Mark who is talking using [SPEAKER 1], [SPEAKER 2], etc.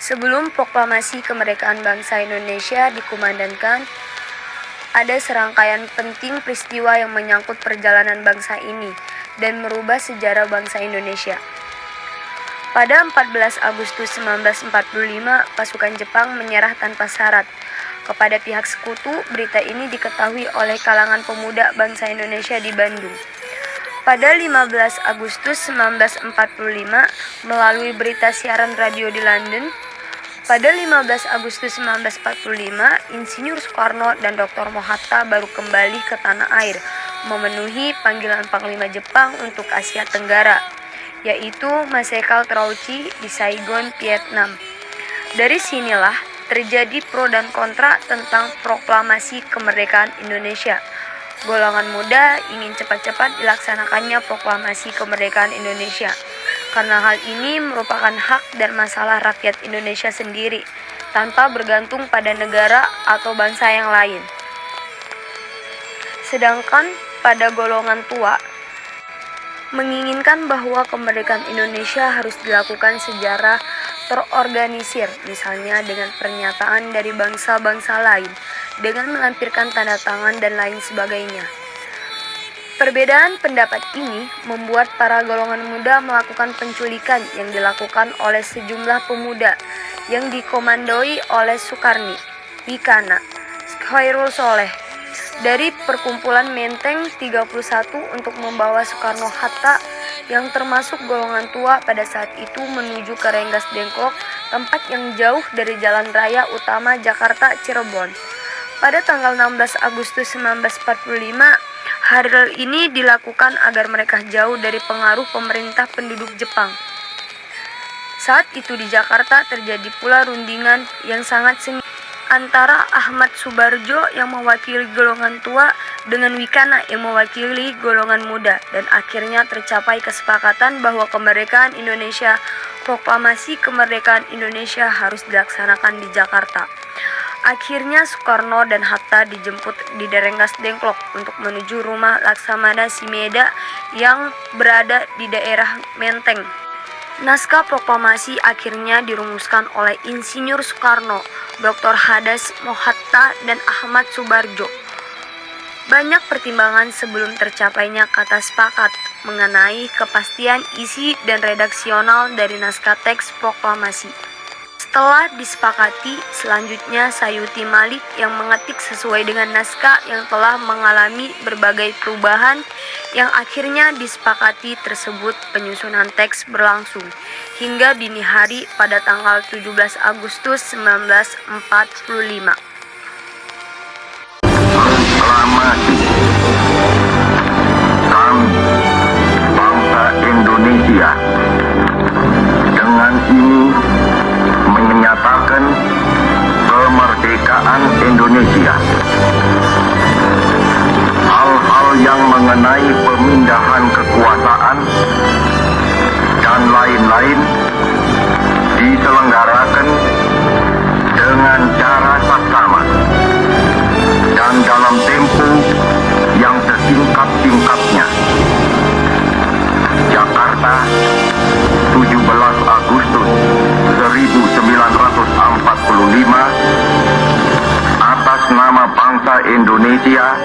[SPEAKER 1] Sebelum proklamasi kemerdekaan bangsa Indonesia dikumandangkan, ada serangkaian penting peristiwa yang menyangkut perjalanan bangsa ini dan merubah sejarah bangsa Indonesia. Pada 14 Agustus 1945, pasukan Jepang menyerah tanpa syarat kepada pihak sekutu. Berita ini diketahui oleh kalangan pemuda bangsa Indonesia di Bandung. Pada 15 Agustus 1945, melalui berita siaran radio di London, pada 15 Agustus 1945, Insinyur Soekarno dan Dr. Mohatta baru kembali ke tanah air, memenuhi panggilan Panglima Jepang untuk Asia Tenggara, yaitu Marsekal Terauchi di Saigon, Vietnam. Dari sinilah terjadi pro dan kontra tentang proklamasi kemerdekaan Indonesia. Golongan muda ingin cepat-cepat dilaksanakannya proklamasi kemerdekaan Indonesia, karena hal ini merupakan hak dan masalah rakyat Indonesia sendiri, tanpa bergantung pada negara atau bangsa yang lain. Sedangkan pada golongan tua, menginginkan bahwa kemerdekaan Indonesia harus dilakukan secara terorganisir, misalnya dengan pernyataan dari bangsa-bangsa lain, dengan melampirkan tanda tangan dan lain sebagainya. Perbedaan pendapat ini membuat para golongan muda melakukan penculikan yang dilakukan oleh sejumlah pemuda yang dikomandoi oleh Sukarni, Wikana, Khairul Soleh dari perkumpulan Menteng 31 untuk membawa Soekarno-Hatta yang termasuk golongan tua pada saat itu menuju ke Rengas Dengklok, tempat yang jauh dari jalan raya utama Jakarta Cirebon. Pada tanggal 16 Agustus 1945, hal ini dilakukan agar mereka jauh dari pengaruh pemerintah penduduk Jepang. Saat itu di Jakarta terjadi pula rundingan yang sangat sengit antara Ahmad Subarjo yang mewakili golongan tua dengan Wikana yang mewakili golongan muda, dan akhirnya tercapai kesepakatan bahwa kemerdekaan Indonesia, proklamasi kemerdekaan Indonesia harus dilaksanakan di Jakarta. Akhirnya Soekarno dan Hatta dijemput di Rengas Dengklok untuk menuju rumah Laksamana Simeda yang berada di daerah Menteng. Naskah proklamasi akhirnya dirumuskan oleh Insinyur Soekarno, Dr. Hadas Mohatta, dan Ahmad Subarjo. Banyak pertimbangan sebelum tercapainya kata sepakat mengenai kepastian isi dan redaksional dari naskah teks proklamasi. Setelah disepakati, selanjutnya Sayuti Malik yang mengetik sesuai dengan naskah yang telah mengalami berbagai perubahan yang akhirnya disepakati tersebut. Penyusunan teks berlangsung hingga dini hari pada tanggal 17 Agustus 1945.
[SPEAKER 2] Proklamasi kami, bangsa Indonesia, dengan ini menyatakan kemerdekaan Indonesia. Hal-hal yang mengenai pemindahan kekuasaan dan lain-lain diselenggarakan dengan cara saksama dan dalam tempo yang sesingkat-singkatnya. Jakarta, 17 Agustus 1945, atas nama bangsa Indonesia